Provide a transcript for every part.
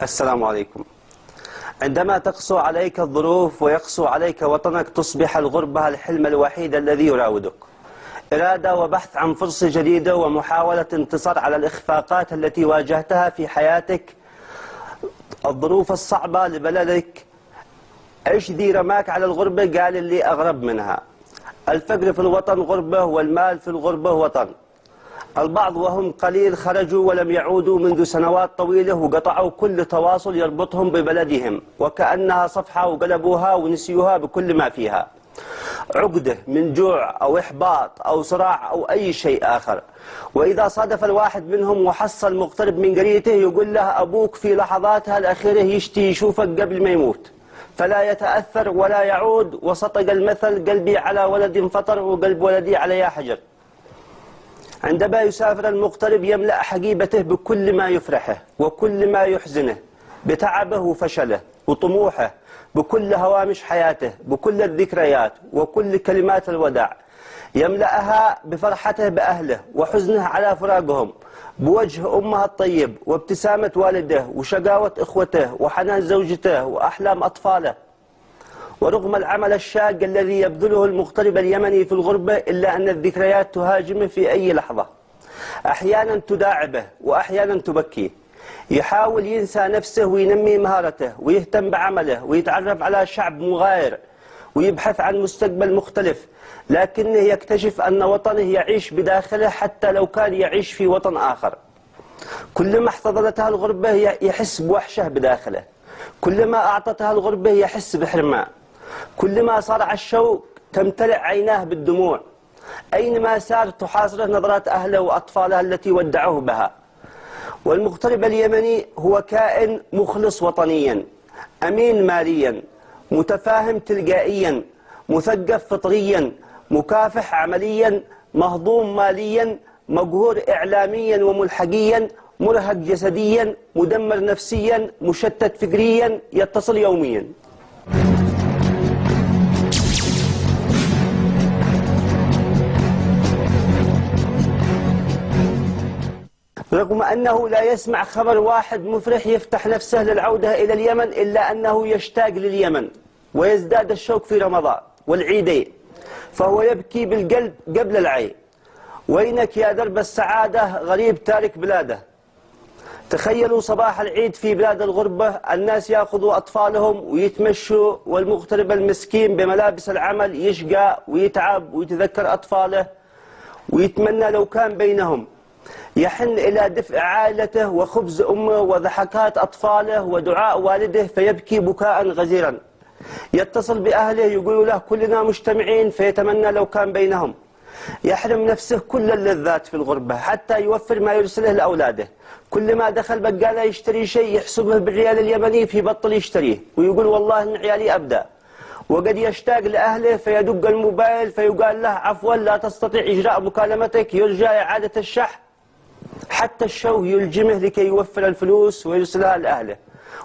السلام عليكم. عندما تقسو عليك الظروف ويقسو عليك وطنك تصبح الغربة الحلم الوحيد الذي يراودك. إرادة وبحث عن فرصة جديدة ومحاولة انتصار على الإخفاقات التي واجهتها في حياتك. الظروف الصعبة لبلدك. إيش ذي رماك على الغربة؟ قال اللي أغرب منها. الفقر في الوطن غربة والمال في الغربة وطن. البعض وهم قليل خرجوا ولم يعودوا منذ سنوات طويلة وقطعوا كل تواصل يربطهم ببلدهم وكأنها صفحة وقلبوها ونسيوها بكل ما فيها. عقدة من جوع أو إحباط أو صراع أو أي شيء آخر. وإذا صادف الواحد منهم وحصل مغترب من قريته يقول له أبوك في لحظاتها الأخيرة يشتي يشوفك قبل ما يموت فلا يتأثر ولا يعود، وصدق المثل قلبي على ولد فطر وقلب ولدي على يا حجر. عندما يسافر المغترب يملأ حقيبته بكل ما يفرحه وكل ما يحزنه، بتعبه وفشله وطموحه، بكل هوامش حياته، بكل الذكريات وكل كلمات الوداع. يملأها بفرحته بأهله وحزنه على فراقهم، بوجه أمه الطيب وابتسامة والده وشقاوة إخوته وحنان زوجته وأحلام أطفاله. ورغم العمل الشاق الذي يبذله المغترب اليمني في الغربة إلا أن الذكريات تهاجمه في أي لحظة، أحيانا تداعبه وأحيانا تبكيه. يحاول ينسى نفسه وينمي مهارته ويهتم بعمله ويتعرف على شعب مغاير ويبحث عن مستقبل مختلف، لكنه يكتشف أن وطنه يعيش بداخله حتى لو كان يعيش في وطن آخر. كلما احتضنتها الغربة يحس بوحشة بداخله، كلما أعطتها الغربة يحس بحرمان، كلما صارع الشوق تمتلئ عيناه بالدموع. أينما سار تحاصره نظرات أهله وأطفاله التي ودعوه بها. والمغترب اليمني هو كائن مخلص وطنيا، أمين ماليا، متفاهم تلقائيا، مثقف فطريا، مكافح عمليا، مهضوم ماليا، مقهور إعلاميا وملحقيا، مرهق جسديا، مدمر نفسيا، مشتت فكريا، يتصل يوميا. رغم أنه لا يسمع خبر واحد مفرح يفتح نفسه للعودة إلى اليمن إلا أنه يشتاق لليمن ويزداد الشوق في رمضان والعيدين، فهو يبكي بالقلب قبل العين. وينك يا درب السعادة غريب تارك بلاده. تخيلوا صباح العيد في بلاد الغربة، الناس يأخذوا أطفالهم ويتمشوا والمغترب المسكين بملابس العمل يشقى ويتعب ويتذكر أطفاله ويتمنى لو كان بينهم. يحن إلى دفء عائلته وخبز أمه وضحكات أطفاله ودعاء والده فيبكي بكاء غزيرا. يتصل بأهله يقول له كلنا مجتمعين فيتمنى لو كان بينهم. يحرم نفسه كل اللذات في الغربة حتى يوفر ما يرسله لأولاده. كل ما دخل بقالة يشتري شيء يحسبه بالريال اليمني فيبطل يشتريه ويقول والله إن عيالي أبدأ. وقد يشتاق لأهله فيدق الموبايل فيقال له عفوا لا تستطيع إجراء مكالمتك، يرجى إعادة الشحن. حتى الشوه يلجمه لكي يوفر الفلوس ويرسلها لأهله،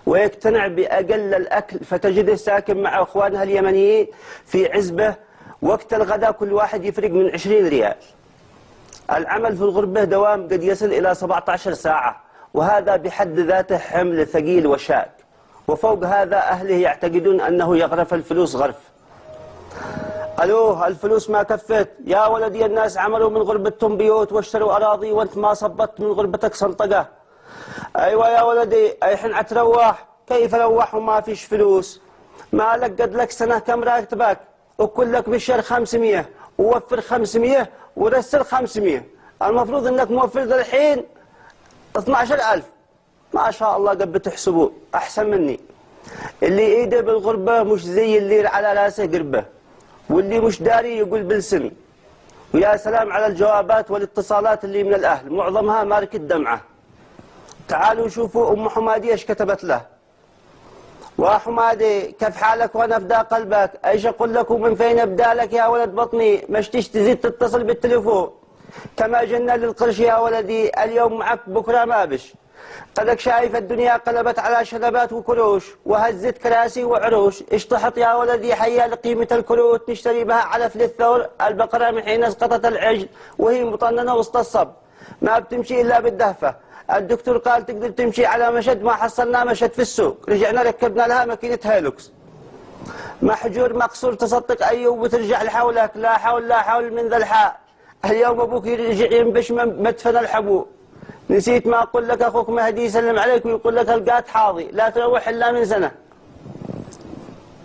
ويقتنع بأقل الأكل فتجده ساكن مع أخوانها اليمنيين في عزبة. وقت الغداء كل واحد يفرق من 20 ريال. العمل في الغربة دوام قد يصل إلى 17 ساعة، وهذا بحد ذاته حمل ثقيل وشاق. وفوق هذا أهله يعتقدون أنه يغرف الفلوس غرف. ألوه الفلوس ما كفت يا ولدي، الناس عملوا من غربتهم بيوت واشتروا أراضي وانت ما صبت من غربتك سنطقة. أيوة يا ولدي الحين عتروح. كيف روح وما فيش فلوس؟ ما لك قد لك سنة كم راتبك وكلك بالشهر 500 ووفر 500 ورسل 500. المفروض انك موفر الحين 12,000. ما شاء الله قد بتحسبوا أحسن مني. اللي إيده بالغربة مش زي اللي على راسه قربه، واللي مش داري يقول بالسن. ويا سلام على الجوابات والاتصالات اللي من الأهل معظمها ماركة دمعة. تعالوا شوفوا أم حمادي ايش كتبت له. وحمادي كيف حالك وانا افدى قلبك؟ ايش اقول لك ومن فين ابدا لك يا ولد بطني؟ مش تزيد تتصل بالتليفون. كما جنة للقرش يا ولدي، اليوم معك بكره ما بش. قدك شايف الدنيا قلبت على شنبات وكروش وهزت كراسي وعروش. اشتحط يا ولدي حيا لقيمة الكروت نشتري بها علف للثور. البقرة من حين اسقطت العجل وهي مطننة وسط الصب ما بتمشي إلا بالدهفة. الدكتور قال تقدر تمشي على مشد، ما حصلنا مشد في السوق، رجعنا ركبنا لها ماكينة هيلوكس. محجور مقصور تصدق أيوب وترجع لحولك، لا حول لا حول من ذا الحال. اليوم أبوك يرجع ينبش مدفن الحبو. نسيت ما أقول لك أخوك مهدي يسلم عليك ويقول لك القات حاضي، لا تروح إلا من سنة.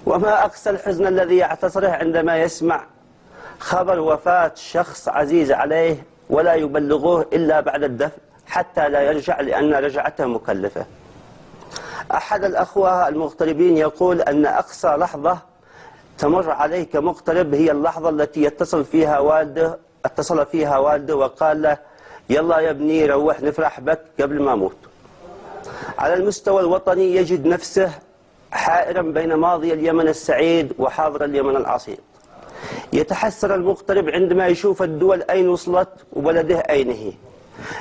وما أقسى الحزن الذي يعتصره عندما يسمع خبر وفاة شخص عزيز عليه ولا يبلغوه إلا بعد الدفن حتى لا يرجع، لأن رجعته مكلفة. أحد الأخوة المغتربين يقول أن أقصى لحظة تمر عليه كمغترب هي اللحظة التي اتصل فيها والده وقال له يلا يا ابني روح نفرح بك قبل ما أموت. على المستوى الوطني يجد نفسه حائرا بين ماضي اليمن السعيد وحاضر اليمن العصيب. يتحسر المغترب عندما يشوف الدول أين وصلت وبلده أين هي.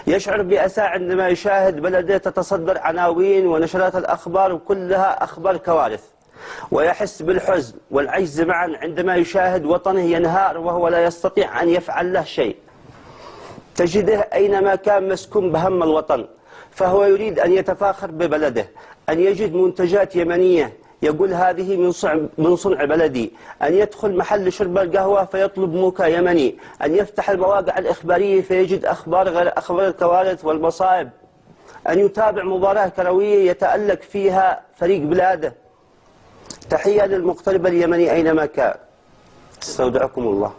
يشعر بأسى عندما يشاهد بلده تتصدر عناوين ونشرات الأخبار وكلها أخبار كوارث. ويحس بالحزن والعجز معا عندما يشاهد وطنه ينهار وهو لا يستطيع أن يفعل له شيء. تجده أينما كان مسكون بهم الوطن، فهو يريد أن يتفاخر ببلده، أن يجد منتجات يمنية يقول هذه من صنع بلدي، أن يدخل محل شرب القهوة فيطلب موكا يمني، أن يفتح المواقع الإخبارية فيجد أخبار غير أخبار الكوارث والمصائب، أن يتابع مباراة كروية يتألق فيها فريق بلاده. تحية للمغترب اليمني أينما كان. استودعكم الله.